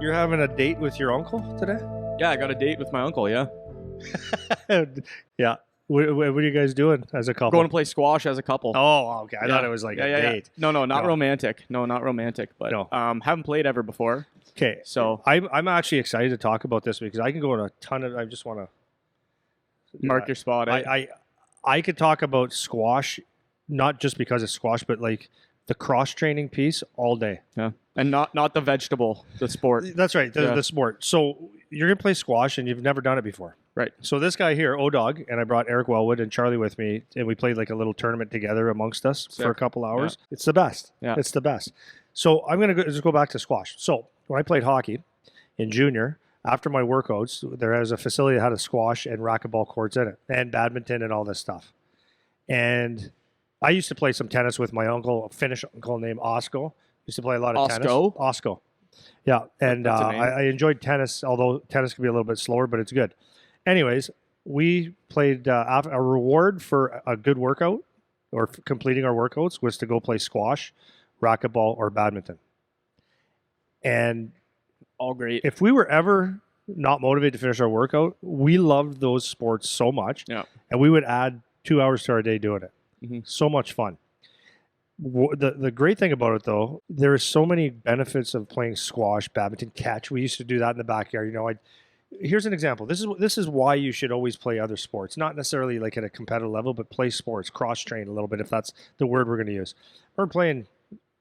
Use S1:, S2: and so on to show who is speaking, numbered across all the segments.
S1: You're having a date with your uncle today?
S2: Yeah, I got a date with my uncle, yeah.
S1: Yeah. What are you guys doing as a couple?
S2: Going to play squash as a couple.
S1: Oh, okay. I thought it was like a date.
S2: No, not
S1: No.
S2: romantic. No, not romantic, but
S1: No.
S2: haven't played ever before.
S1: Okay.
S2: So
S1: I'm actually excited to talk about this because I can go on a ton of. I just want to
S2: mark your spot.
S1: I could talk about squash, not just because it's squash, but like the cross training piece all day.
S2: Yeah. And not the vegetable, the sport.
S1: That's right, the sport. So you're gonna play squash and you've never done it before.
S2: Right.
S1: So this guy here, O-Dog, and I brought Eric Wellwood and Charlie with me, and we played like a little tournament together amongst us for a couple hours. Yeah. It's the best.
S2: Yeah.
S1: It's the best. So I'm gonna just go back to squash. So when I played hockey in junior, after my workouts, there was a facility that had a squash and racquetball courts in it, and badminton and all this stuff. And I used to play some tennis with my uncle, a Finnish uncle named Osko. Used to play a lot of tennis. Osko. Yeah, and I enjoyed tennis, although tennis can be a little bit slower, but it's good. Anyways, we played a reward for a good workout or completing our workouts was to go play squash, racquetball, or badminton. And
S2: all great.
S1: If we were ever not motivated to finish our workout, we loved those sports so much.
S2: Yeah.
S1: And we would add 2 hours to our day doing it.
S2: Mm-hmm.
S1: So much fun. The great thing about it, though, there are so many benefits of playing squash, badminton, catch. We used to do that in the backyard. You know, here's an example. This is why you should always play other sports, not necessarily like at a competitive level, but play sports, cross train a little bit, if that's the word we're going to use.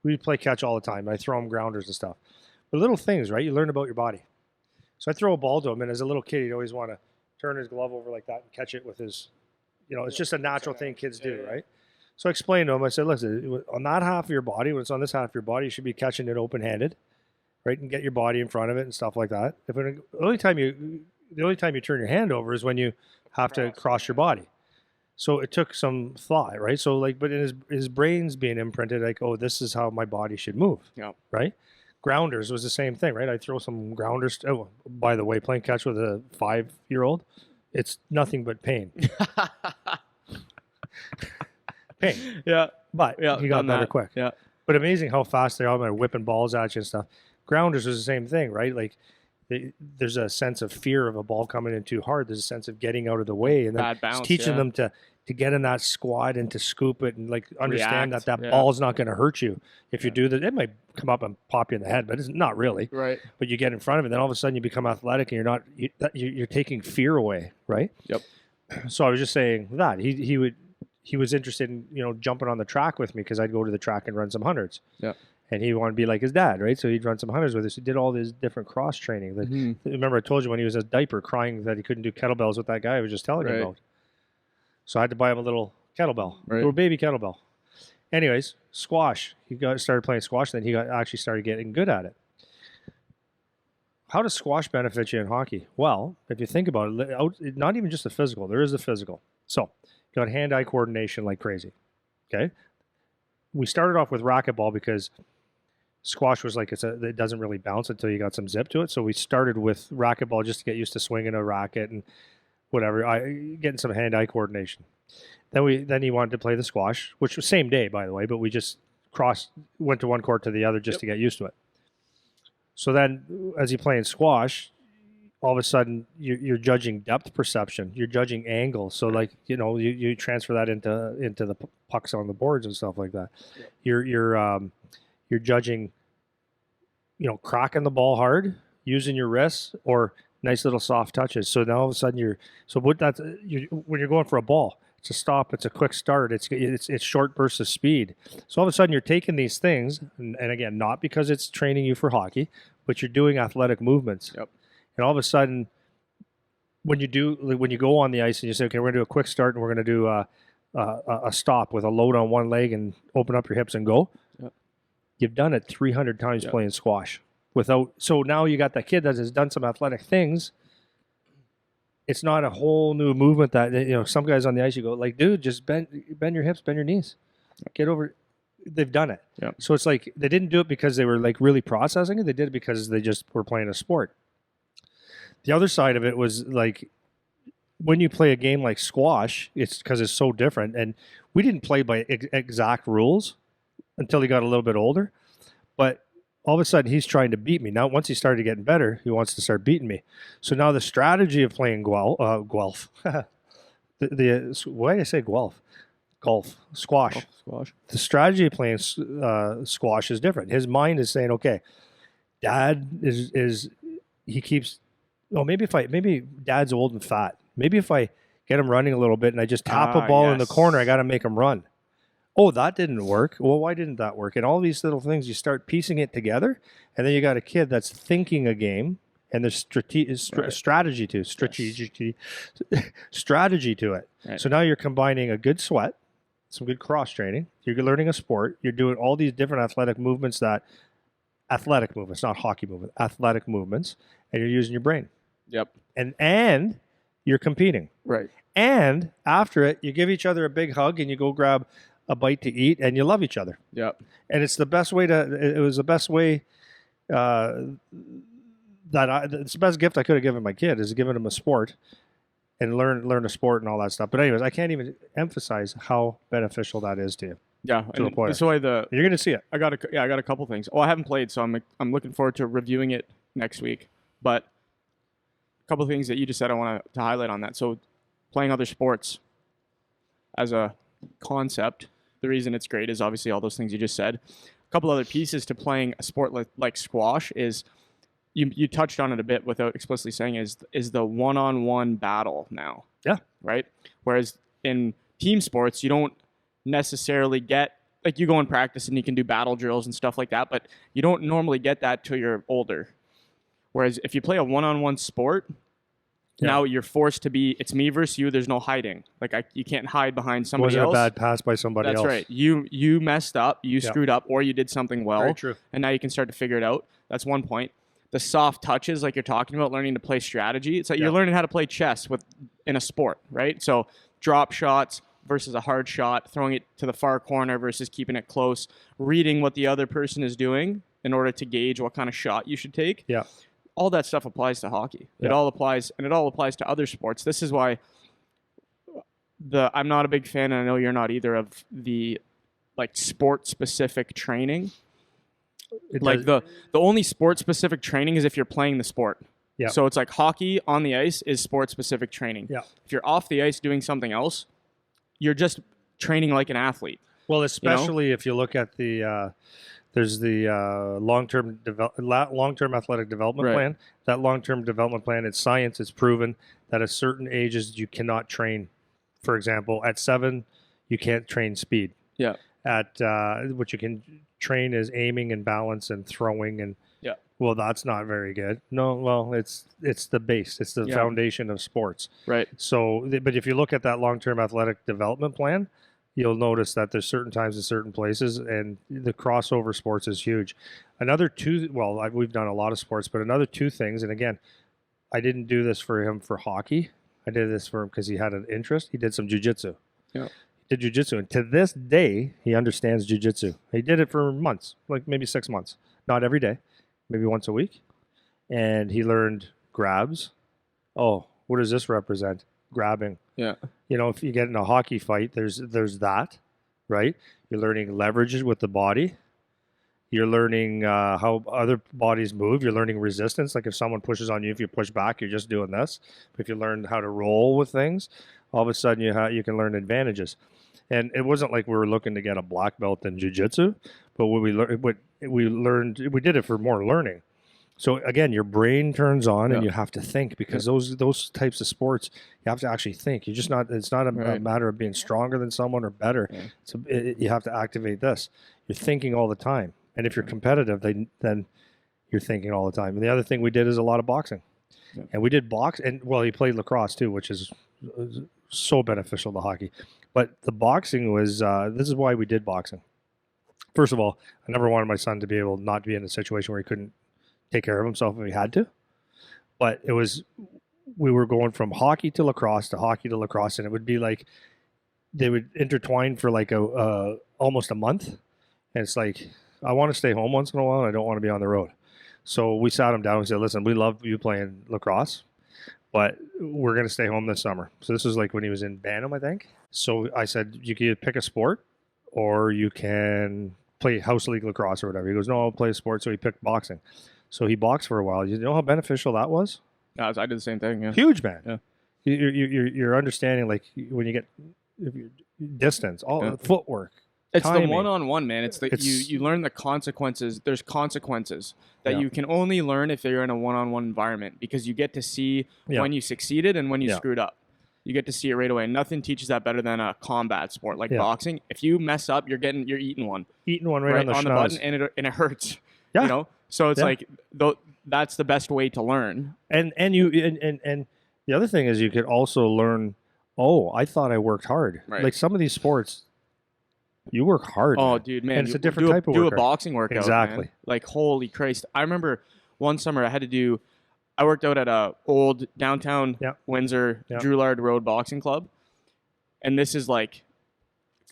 S1: We play catch all the time. I throw them grounders and stuff. But little things, right? You learn about your body. So I throw a ball to him, and as a little kid, he'd always want to turn his glove over like that and catch it with his, it's just a natural thing kids do, right? So I explained to him, I said, listen, on that half of your body, when it's on this half of your body, you should be catching it open-handed, right? And get your body in front of it and stuff like that. The only time you turn your hand over is when you have to cross your body. So it took some thought, right? So but in his brain's being imprinted, like, oh, this is how my body should move, right? Grounders was the same thing, right? I throw some grounders. Oh, by the way, playing catch with a 5-year-old, it's nothing but pain. Pain.
S2: Yeah.
S1: But he got better quick.
S2: Yeah.
S1: But amazing how fast they are. They're whipping balls at you and stuff. Grounders was the same thing, right? Like there's a sense of fear of a ball coming in too hard. There's a sense of getting out of the way. And then teaching them to get in that squat and to scoop it and understand that ball is not going to hurt you. If you do that, it might come up and pop you in the head, but it's not really. Right. But you get in front of it, then all of a sudden you become athletic and you're taking fear away, right?
S2: Yep.
S1: So I was just saying that he was interested in, jumping on the track with me because I'd go to the track and run some hundreds.
S2: Yeah.
S1: And he wanted to be like his dad, right? So he'd run some hundreds with us. He did all this different cross training. Remember I told you when he was a diaper crying that he couldn't do kettlebells with that guy I was just telling him about. So I had to buy him a little kettlebell, little baby kettlebell. Anyways, squash. He started playing squash, and then he actually started getting good at it. How does squash benefit you in hockey? Well, if you think about it, not even just the physical. There is the physical. So you got hand-eye coordination like crazy. Okay. We started off with racquetball because squash was it doesn't really bounce until you got some zip to it. So we started with racquetball just to get used to swinging a racket and whatever, getting some hand-eye coordination. Then he wanted to play the squash, which was same day, by the way, but we just went to one court to the other just to get used to it. So then as you're playing squash, all of a sudden you're judging depth perception. You're judging angle. So you transfer that into the pucks on the boards and stuff like that. Yep. You're judging, cracking the ball hard, using your wrists, or nice little soft touches. So now all of a sudden when you're going for a ball, it's a stop, it's a quick start, it's short bursts of speed. So all of a sudden you're taking these things, and again, not because it's training you for hockey, but you're doing athletic movements.
S2: Yep.
S1: And all of a sudden, when you go on the ice and you say, okay, we're going to do a quick start and we're going to do a stop with a load on one leg and open up your hips and go, you've done it 300 times playing squash. So now you got that kid that has done some athletic things. It's not a whole new movement that, some guys on the ice, you go like, dude, just bend your hips, bend your knees, get over it. They've done it. Yep. So it's like they didn't do it because they were really processing it. They did it because they just were playing a sport. The other side of it was when you play a game like squash, it's because it's so different. And we didn't play by exact rules until he got a little bit older. But all of a sudden he's trying to beat me. Now, once he started getting better, he wants to start beating me. So now the strategy of playing Guelph, why did I say Guelph? Golf, squash.
S2: Oh, squash.
S1: The strategy of playing squash is different. His mind is saying, okay, dad is he keeps, oh, maybe dad's old and fat. Maybe if I get him running a little bit and I just tap a ball in the corner, I got to make him run. Oh, that didn't work. Well, why didn't that work? And all these little things, you start piecing it together, and then you got a kid that's thinking a game, and there's strategy to strategy to it.
S2: Right.
S1: So now you're combining a good sweat, some good cross training. You're learning a sport. You're doing all these different athletic movements, not hockey movements, athletic movements, and you're using your brain.
S2: Yep.
S1: And you're competing.
S2: Right.
S1: And after it, you give each other a big hug and you go grab a bite to eat and you love each other.
S2: Yep.
S1: And it's the best way it was the best way it's the best gift I could have given my kid is giving him a sport and learn a sport and all that stuff. But anyways, I can't even emphasize how beneficial that is to you.
S2: Yeah.
S1: To the player.
S2: So
S1: You're going to see it.
S2: I got a couple things. Oh, I haven't played, so I'm looking forward to reviewing it next week. But a couple of things that you just said I want to highlight on that. So playing other sports as a concept, the reason it's great is obviously all those things you just said. A couple other pieces to playing a sport like squash is you touched on it a bit without explicitly saying is the one-on-one battle now.
S1: Yeah.
S2: Right? Whereas in team sports, you don't necessarily get, like, you go and practice and you can do battle drills and stuff like that, but you don't normally get that till you're older. Whereas if you play a one-on-one sport, now you're forced to be, it's me versus you. There's no hiding. Like you can't hide behind somebody else.
S1: Wasn't a bad pass by somebody else.
S2: That's right. You messed up, you screwed up, or you did something well.
S1: Very true.
S2: And now you can start to figure it out. That's one point. The soft touches, like you're talking about, learning to play strategy. It's like you're learning how to play chess in a sport, right? So drop shots versus a hard shot, throwing it to the far corner versus keeping it close, reading what the other person is doing in order to gauge what kind of shot you should take.
S1: Yeah.
S2: All that stuff applies to hockey. It all applies, and it all applies to other sports. This is why I'm not a big fan, and I know you're not either, of the sport-specific training. The only sport-specific training is if you're playing the sport.
S1: Yeah.
S2: So it's like hockey on the ice is sport-specific training.
S1: Yeah.
S2: If you're off the ice doing something else, you're just training like an athlete.
S1: Well, especially if you look at there's the long-term athletic development plan. That long-term development plan, it's science. It's proven that at certain ages you cannot train. For example, at 7, you can't train speed.
S2: Yeah.
S1: At what you can train is aiming and balance and throwing and.
S2: Yeah.
S1: Well, that's not very good. No, well, it's the base. It's the foundation of sports.
S2: Right.
S1: So, but if you look at that long-term athletic development plan, you'll notice that there's certain times in certain places, and the crossover sports is huge. We've done a lot of sports, but another 2 things, and again, I didn't do this for him for hockey. I did this for him because he had an interest. He did some jiu-jitsu.
S2: Yeah.
S1: He did jiu-jitsu, and to this day, he understands jiu-jitsu. He did it for months, like maybe 6 months. Not every day, maybe once a week. And he learned grabs. Oh, what does this represent? Grabbing.
S2: Yeah.
S1: If you get in a hockey fight, there's that, right? You're learning leverages with the body. You're learning how other bodies move. You're learning resistance. Like if someone pushes on you, if you push back, you're just doing this. But if you learn how to roll with things, all of a sudden you can learn advantages. And it wasn't like we were looking to get a black belt in jiu-jitsu, but we did it for more learning. So again, your brain turns on and you have to think, because those types of sports, you have to actually think. It's not a matter of being stronger than someone or better. Yeah. So you have to activate this. You're thinking all the time. And if you're competitive, then you're thinking all the time. And the other thing we did is a lot of boxing. Yeah. And we did box, and he played lacrosse too, which is so beneficial to hockey. But the boxing was, this is why we did boxing. First of all, I never wanted my son to be able not to be in a situation where he couldn't take care of himself if he had to. But we were going from hockey to lacrosse, and it would be like they would intertwine for like almost a month. And it's like, I want to stay home once in a while, and I don't want to be on the road. So we sat him down and said, listen, we love you playing lacrosse, but we're going to stay home this summer. So this was like when he was in Bantam, I think. So I said, you can either pick a sport or you can play house league lacrosse or whatever. He goes, no, I'll play a sport. So he picked boxing. So he boxed for a while. You know how beneficial that was?
S2: I did the same thing. Yeah.
S1: Huge, man.
S2: Yeah.
S1: You're understanding, like, when you get distance, all
S2: Yeah.
S1: footwork.
S2: It's
S1: timing.
S2: the one-on-one, man. It's the you learn the consequences. There's consequences that you can only learn if you're in a one-on-one environment, because you get to see when you succeeded and when you screwed up. You get to see it right away. Nothing teaches that better than a combat sport like boxing. If you mess up, you're eating one.
S1: Eating one right on the
S2: button, and it hurts.
S1: Yeah.
S2: You know? So it's like that's the best way to learn.
S1: And the other thing is, you could also learn, oh, I thought I worked hard.
S2: Right.
S1: Like some of these sports, you work hard.
S2: Oh,
S1: man.
S2: dude, man.
S1: And it's a different type of
S2: do
S1: workout.
S2: a boxing workout.
S1: Exactly.
S2: Man. Like, holy Christ. I remember one summer I worked out at a old downtown Windsor Drouillard Road boxing club. And this is like...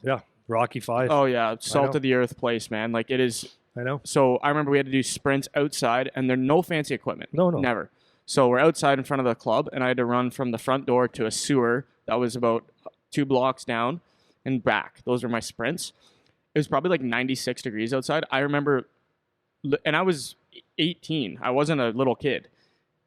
S1: Yeah, Rocky 5.
S2: Oh, yeah. Salt of the earth place, man. Like, it is...
S1: I know.
S2: So I remember we had to do sprints outside, and there's no fancy equipment.
S1: No.
S2: Never. So we're outside in front of the club, and I had to run from the front door to a sewer that was about 2 blocks down and back. Those were my sprints. It was probably like 96 degrees outside. I remember, and I was 18. I wasn't a little kid.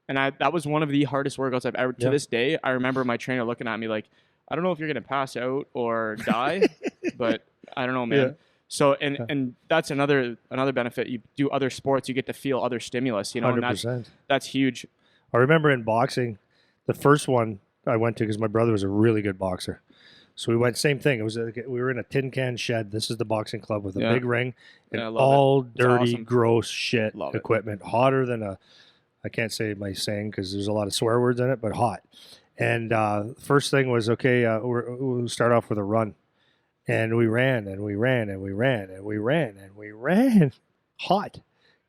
S2: And that was one of the hardest workouts I've ever, to this day, I remember my trainer looking at me like, I don't know if you're going to pass out or die, but I don't know, man. Yeah. So, and that's another benefit. You do other sports, you get to feel other stimulus, you know,
S1: 100%.
S2: And that's huge.
S1: I remember in boxing, the first one I went to, because my brother was a really good boxer. So we went, same thing. We were in a tin can shed. This is the boxing club with a big ring and all dirty, gross shit equipment. Hotter than I can't say my saying because there's a lot of swear words in it, but hot. And first thing was, okay, we'll start off with a run. And we ran and we ran and we ran and we ran and we ran. Hot.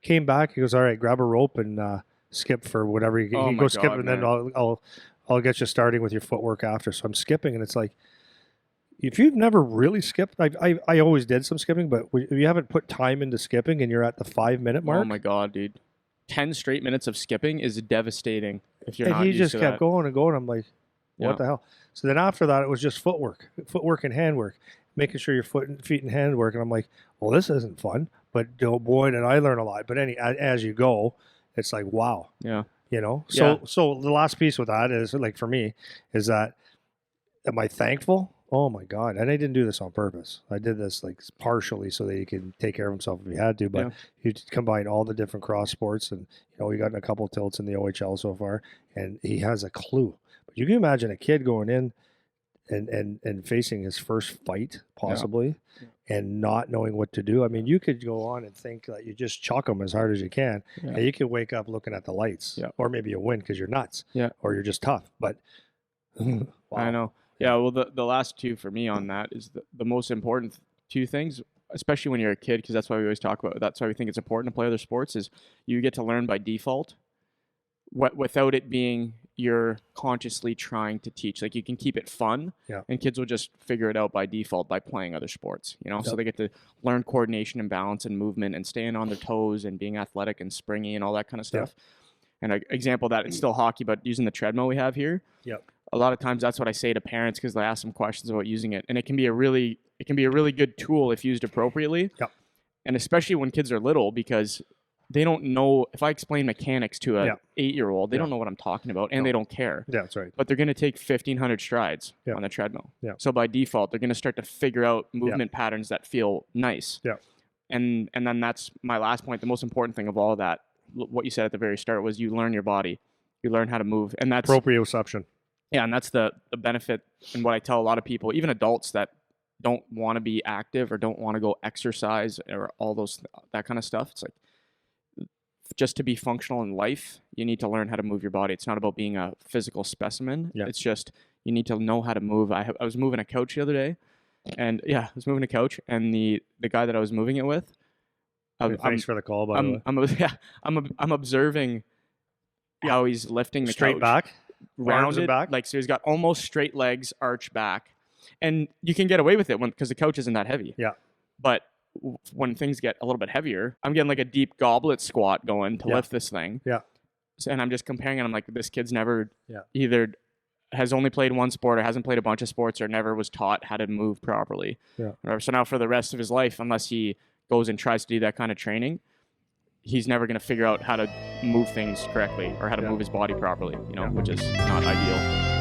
S1: Came back. He goes, all right, grab a rope and skip for whatever. He goes skip, and then I'll get you starting with your footwork after. So I'm skipping, and it's like, if you've never really skipped, I always did some skipping, but if you haven't put time into skipping and you're at the 5-minute mark.
S2: Oh my God, dude. 10 straight minutes of skipping is devastating if you're not used to that.
S1: And he just kept going and going. I'm like, what the hell? So then after that, it was just footwork and handwork, making sure your feet and hand work. And I'm like, well, this isn't fun, but oh boy, did I learn a lot. But as you go, it's like, wow.
S2: Yeah.
S1: You know? So the last piece with that is, like, for me, is that, am I thankful? Oh my God. And I didn't do this on purpose. I did this like partially so that he could take care of himself if he had to, but he combined all the different cross sports, and, you know, he got in a couple tilts in the OHL so far, and he has a clue. But you can imagine a kid going in and facing his first fight possibly and not knowing what to do. I mean, you could go on and think that you just chuck him as hard as you can, and you could wake up looking at the lights, or maybe you win because you're nuts, or you're just tough. But wow.
S2: I know. Yeah, well, the last two for me on that is the most important two things, especially when you're a kid, because that's why we always talk about, that's why we think it's important to play other sports, is you get to learn by default without it being you're consciously trying to teach. Like, you can keep it fun, and kids will just figure it out by default by playing other sports, you know? So they get to learn coordination and balance and movement and staying on their toes and being athletic and springy and all that kind of stuff. And an example of that, it's still hockey, but using the treadmill we have here. A lot of times that's what I say to parents, because they ask them questions about using it, and it can be a really good tool if used appropriately. And especially when kids are little, because they don't know. If I explain mechanics to a 8-year-old, they don't know what I'm talking about, and they don't care.
S1: That's right.
S2: But they're going to take 1,500 strides on the treadmill. So by default, they're going to start to figure out movement patterns that feel nice. And then that's my last point. The most important thing of all of that, what you said at the very start, was you learn your body, you learn how to move, and that's
S1: proprioception. Yeah,
S2: and that's the benefit, and what I tell a lot of people, even adults that don't want to be active or don't want to go exercise or all that kind of stuff. It's like, just to be functional in life, you need to learn how to move your body. It's not about being a physical specimen. It's just, you need to know how to move. I was moving a couch the other day, and I was moving a couch, and the guy that I was moving it with,
S1: thanks for the call, by the way.
S2: I'm observing how he's lifting the
S1: straight
S2: couch.
S1: Back.
S2: Rounded back, like, so he's got almost straight legs, arch back, and you can get away with it because the couch isn't that heavy. But when things get a little bit heavier, I'm getting like a deep goblet squat going to lift this thing. So, and I'm just comparing it. I'm like, this kid's never either has only played one sport or hasn't played a bunch of sports or never was taught how to move properly. So now for the rest of his life, unless he
S3: goes and tries to do that kind of training, he's never going to figure out how to move things correctly or how to move his body properly, which is not ideal.